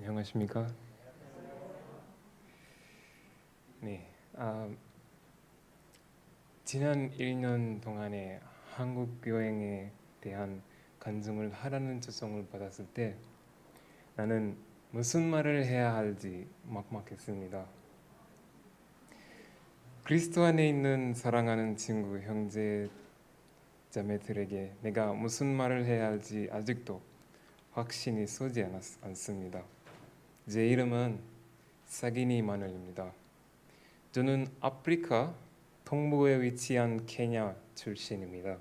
안녕하십니까? 네, 지난 1년 동안에 한국 여행에 대한 간증을 하라는 초청을 받았을 때 나는 무슨 말을 해야 할지 막막했습니다. 그리스도 안에 있는 사랑하는 친구, 형제, 자매들에게 내가 무슨 말을 해야 할지 아직도 확신이 서지 않습니다. 제 이름은 사기니 마누엘입니다. 저는 아프리카 동부에 위치한 케냐 출신입니다.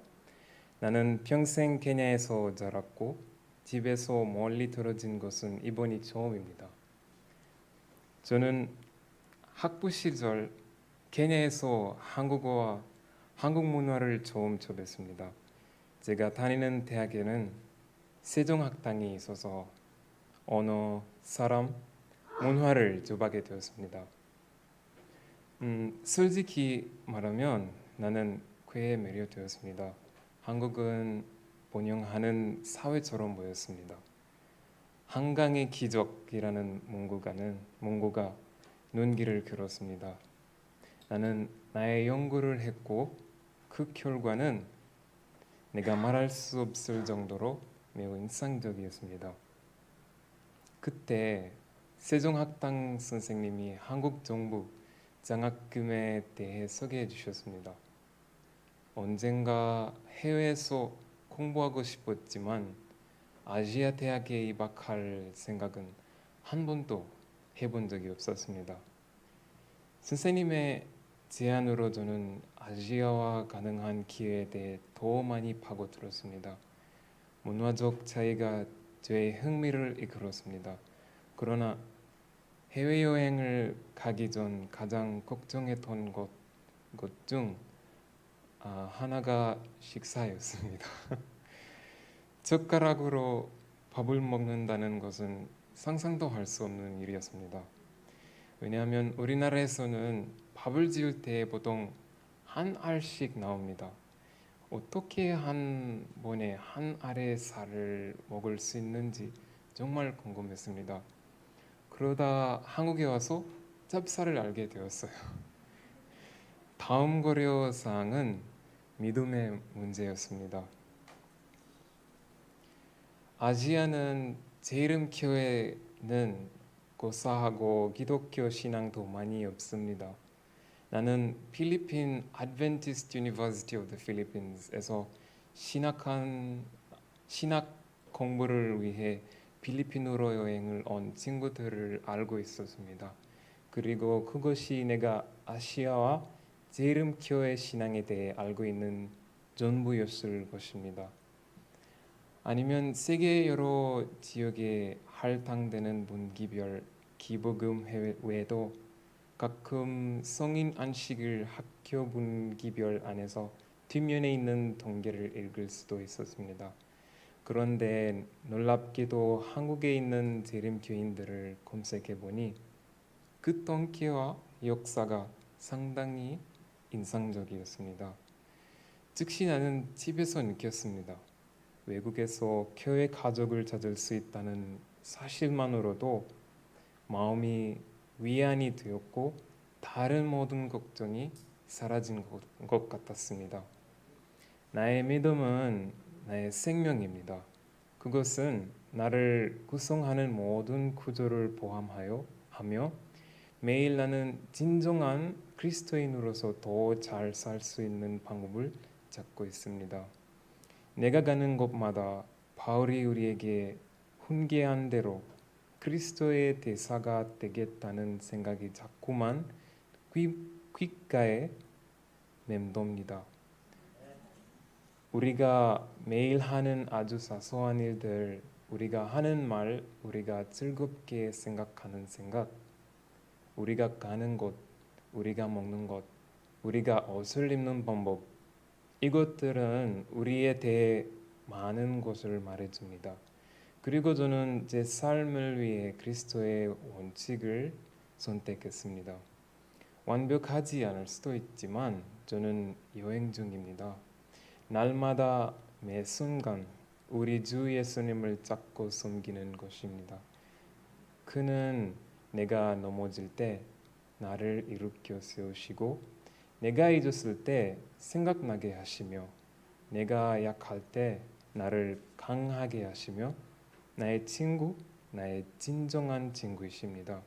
나는 평생 케냐에서 자랐고 집에서 멀리 떨어진 것은 이번이 처음입니다. 저는 학부 시절 케냐에서 한국어와 한국 문화를 처음 접했습니다. 제가 다니는 대학에는 세종학당이 있어서 언어, 사람, 문화를 접하게 되었습니다. 솔직히 말하면 나는 꽤 매료되었습니다. 한국은 번영하는 사회처럼 보였습니다. 한강의 기적이라는 문구가 눈길을 끌었습니다. 나는 나의 연구를 했고 그 결과는 내가 말할 수 없을 정도로 매우 인상적이었습니다. 그때 세종학당 선생님이 한국 정부 장학금에 대해 소개해 주셨습니다. 언젠가 해외에서 공부하고 싶었지만 아시아 대학에 입학할 생각은 한 번도 해본 적이 없었습니다. 선생님의 제안으로 저는 아시아와 가능한 기회에 대해 더 많이 파고들었습니다. 문화적 차이가 저의 흥미를 이끌었습니다. 그러나 해외여행을 가기 전 가장 걱정했던 것 중 하나가 식사였습니다. 젓가락으로 밥을 먹는다는 것은 상상도 할 수 없는 일이었습니다. 왜냐하면 우리나라에서는 밥을 지을 때 보통 한 알씩 나옵니다. 어떻게 한 번에 한 알의 살을 먹을 수 있는지 정말 궁금했습니다. 그러다 한국에 와서 찹쌀을 알게 되었어요. 다음 고려 사항은 믿음의 문제였습니다. 아시아는 제1교회는 고사하고 기독교 신앙도 많이 없습니다. 나는 필리핀 Adventist University of the Philippines-에서 신학 공부를 위해 필리핀으로 여행을 온 친구들을 알고 있었습니다. 그리고 그것이 내가 아시아와 제1교회 신앙에 대해 알고 있는 전부였을 것입니다. 아니면 세계 여러 지역에 할당되는 분기별 기부금 외에도 가끔 성인 안식일 학교 분기별 안에서 뒷면에 있는 동계를 읽을 수도 있었습니다. 그런데 놀랍게도 한국에 있는 재림교인들을 검색해보니 그 동기와 역사가 상당히 인상적이었습니다. 즉시 나는 집에서 느꼈습니다. 외국에서 교회 가족을 찾을 수 있다는 사실만으로도 마음이 위안이 되었고 다른 모든 걱정이 사라진 것 같았습니다. 나의 믿음은 나의 생명입니다. 그것은 나를 구성하는 모든 구조를 포함하며 매일 나는 진정한 그리스도인으로서 더 잘 살 수 있는 방법을 찾고 있습니다. 내가 가는 곳마다 바울이 우리에게 훈계한 대로 그리스도의 대사가 되겠다는 생각이 자꾸만 귓가에 맴돕니다. 우리가 매일 하는 아주 사소한 일들, 우리가 하는 말, 우리가 즐겁게 생각하는 생각, 우리가 가는 곳, 우리가 먹는 것, 우리가 옷을 입는 방법, 이것들은 우리에 대해 많은 것을 말해줍니다. 그리고 저는 제 삶을 위해 그리스도의 원칙을 선택했습니다. 완벽하지 않을 수도 있지만 저는 여행 중입니다. 날마다 매 순간 우리 주 예수님을 찾고 섬기는 것입니다. 그는 내가 넘어질 때 나를 일으켜 세우시고 내가 잊었을 때 생각나게 하시며 내가 약할 때 나를 강하게 하시며 나의 친구, 나의 진정한 친구이십니다.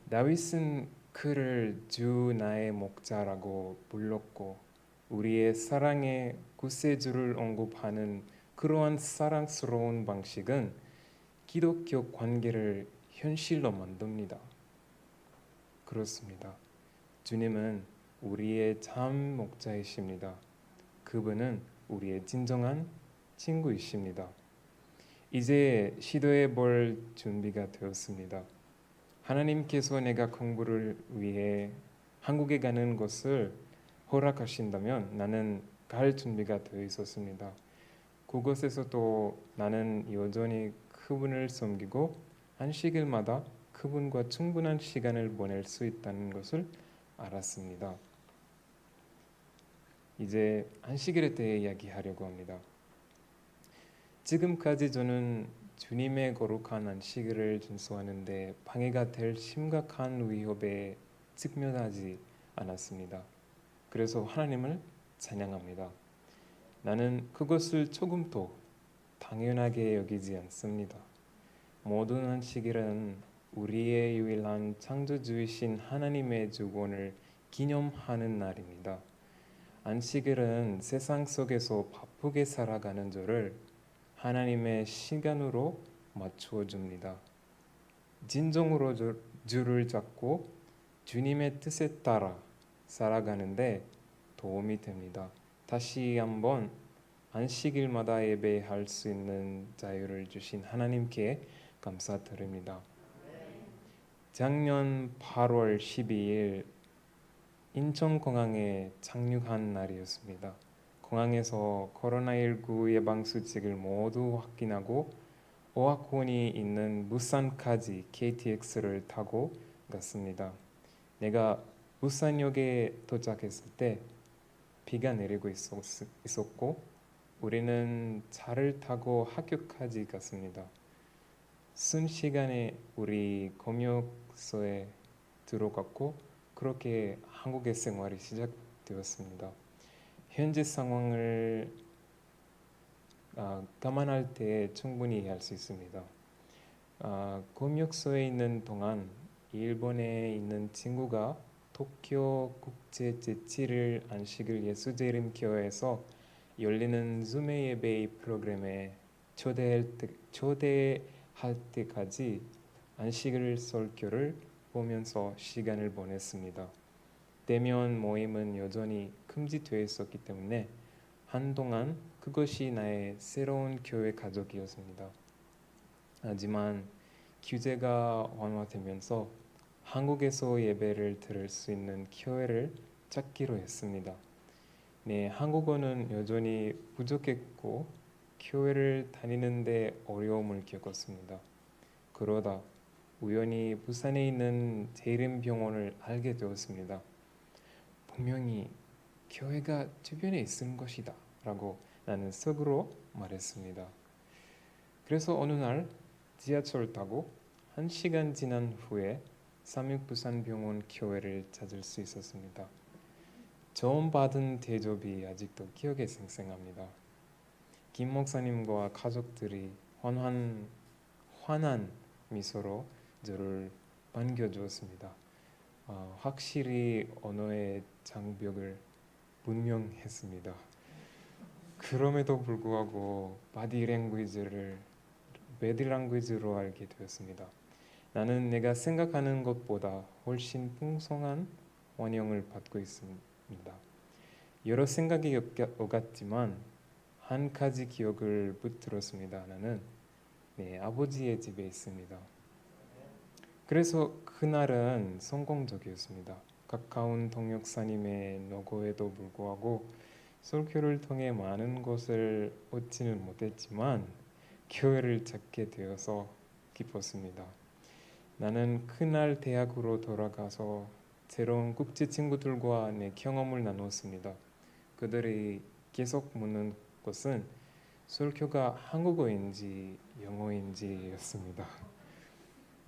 다윗은 그를 주 나의 목자라고 불렀고 우리의 사랑의 구세주를 언급하는 그러한 사랑스러운 방식은 기독교 관계를 현실로 만듭니다. 그렇습니다. 주님은 우리의 참 목자이십니다. 그분은 우리의 진정한 친구이십니다. 이제 시도해 볼 준비가 되었습니다. 하나님께서 내가 공부를 위해 한국에 가는 것을 허락하신다면 나는 갈 준비가 되어 있었습니다. 그곳에서도 나는 여전히 그분을 섬기고 안식일마다 그분과 충분한 시간을 보낼 수 있다는 것을 알았습니다. 이제 안식일에 대해 이야기하려고 합니다. 지금까지 저는 주님의 거룩한 안식일을 준수하는데 방해가 될 심각한 위협에 직면하지 않았습니다. 그래서 하나님을 찬양합니다. 나는 그것을 조금도 당연하게 여기지 않습니다. 모든 안식일은 우리의 유일한 창조주이신 하나님의 주권을 기념하는 날입니다. 안식일은 세상 속에서 바쁘게 살아가는 저를 하나님의 시간으로 맞추어 줍니다. 진정으로 줄을 잡고 주님의 뜻에 따라 살아가는데 도움이 됩니다. 다시 한번 안식일마다 예배할 수 있는 자유를 주신 하나님께 감사드립니다. 작년 8월 12일 인천공항에 착륙한 날이었습니다. 공항에서 코로나19 예방수칙을 모두 확인하고 오하콘이 있는 부산까지 KTX를 타고 갔습니다. 내가 부산역에 도착했을 때 비가 내리고 있었고 우리는 차를 타고 학교까지 갔습니다. 순식간에 우리 검역소에 들어갔고 그렇게 한국의 생활이 시작되었습니다. 현재 상황을 감안할 때 충분히 이해할 수 있습니다. 검역소에 있는 동안 일본에 있는 친구가 도쿄 국제 제7일 안식일 예수재림교회에서 열리는 줌의 예배 프로그램에 초대할 때까지 안식일 설교를 보면서 시간을 보냈습니다. 대면 모임은 여전히 금지되어 있었기 때문에 한동안 그것이 나의 새로운 교회 가족이었습니다. 하지만 규제가 완화되면서 한국에서 예배를 들을 수 있는 교회를 찾기로 했습니다. 네, 한국어는 여전히 부족했고 교회를 다니는데 어려움을 겪었습니다. 그러다 우연히 부산에 있는 재림병원을 알게 되었습니다. 분명히 교회가 주변에 있을 것이다 라고 나는 속으로 말했습니다. 그래서 어느 날 지하철 타고 1시간 지난 후에 삼육부산병원 교회를 찾을 수 있었습니다. 처음 받은 대접이 아직도 기억에 생생합니다. 김 목사님과 가족들이 환한 미소로 저를 반겨주었습니다. 확실히 언어의 장벽을 분명했습니다. 그럼에도 불구하고 바디랭귀지로 알게 되었습니다. 나는 내가 생각하는 것보다 훨씬 풍성한 환영을 받고 있습니다. 여러 생각이 오갔지만 한 가지 기억을 붙들었습니다. 나는 내 아버지의 집에 있습니다. 그래서 그날은 성공적이었습니다. 가까운 동역사님의 노고에도 불구하고 설교를 통해 많은 것을 얻지는 못했지만 교회를 찾게 되어서 기뻤습니다. 나는 그날 대학으로 돌아가서 새로운 국제 친구들과 내 경험을 나누었습니다. 그들이 계속 묻는 것은 설교가 한국어인지 영어인지였습니다.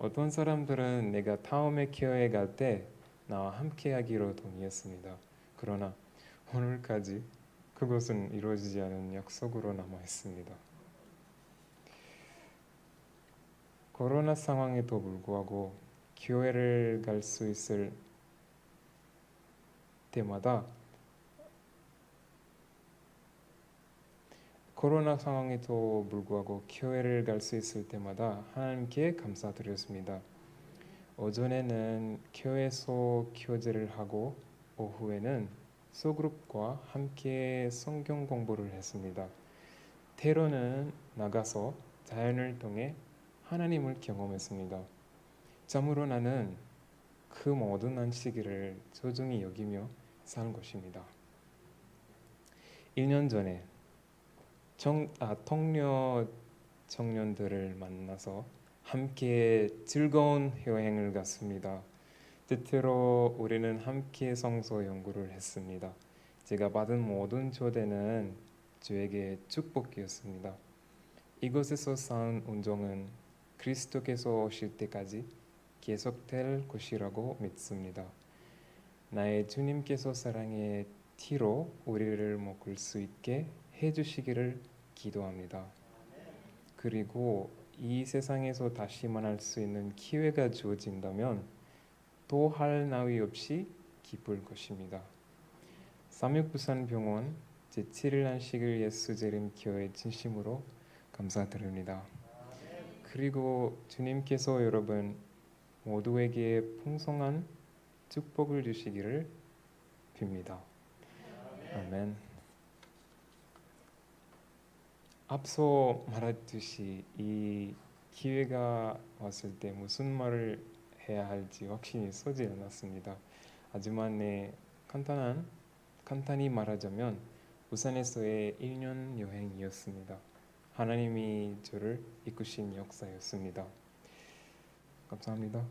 어떤 사람들은 내가 다음에 교회 갈 때 나와 함께하기로 동의했습니다. 그러나 오늘까지 그것은 이루어지지 않은 약속으로 남아 있습니다. 코로나 상황에도 불구하고 교회를 갈 수 있을 때마다 코로나 상황에도 불구하고 교회를 갈 수 있을 때마다 하나님께 감사드렸습니다. 오전에는 교회에서 교제를 하고 오후에는 소그룹과 함께 성경 공부를 했습니다. 때로는 나가서 자연을 통해 하나님을 경험했습니다. 참으로 나는 그 모든 안식일을 소중히 여기며 산 것입니다. 1년 전에 동료 청년들을 만나서 함께 즐거운 여행을 갔습니다. 때때로 우리는 함께 성서 연구를 했습니다. 제가 받은 모든 초대는 저에게 축복이었습니다. 이곳에서 쌓은 운동은 그리스도께서 오실 때까지 계속될 것이라고 믿습니다. 나의 주님께서 사랑의 티로 우리를 먹을 수 있게 해주시기를 기도합니다. 그리고 이 세상에서 다시 만날 수 있는 기회가 주어진다면 또 할 나위 없이 기쁠 것입니다. 삼육부산병원 제7일 안식일 예수재림교회 진심으로 감사드립니다. 그리고 주님께서 여러분 모두에게 풍성한 축복을 주시기를 빕니다. 아멘. 앞서 말했듯이 이 기회가 왔을 때 무슨 말을 해야 할지 확신이 서지 않았습니다. 하지만 간단히 말하자면 부산에서의 1년 여행이었습니다. 하나님이 저를 이끄신 역사였습니다. 감사합니다.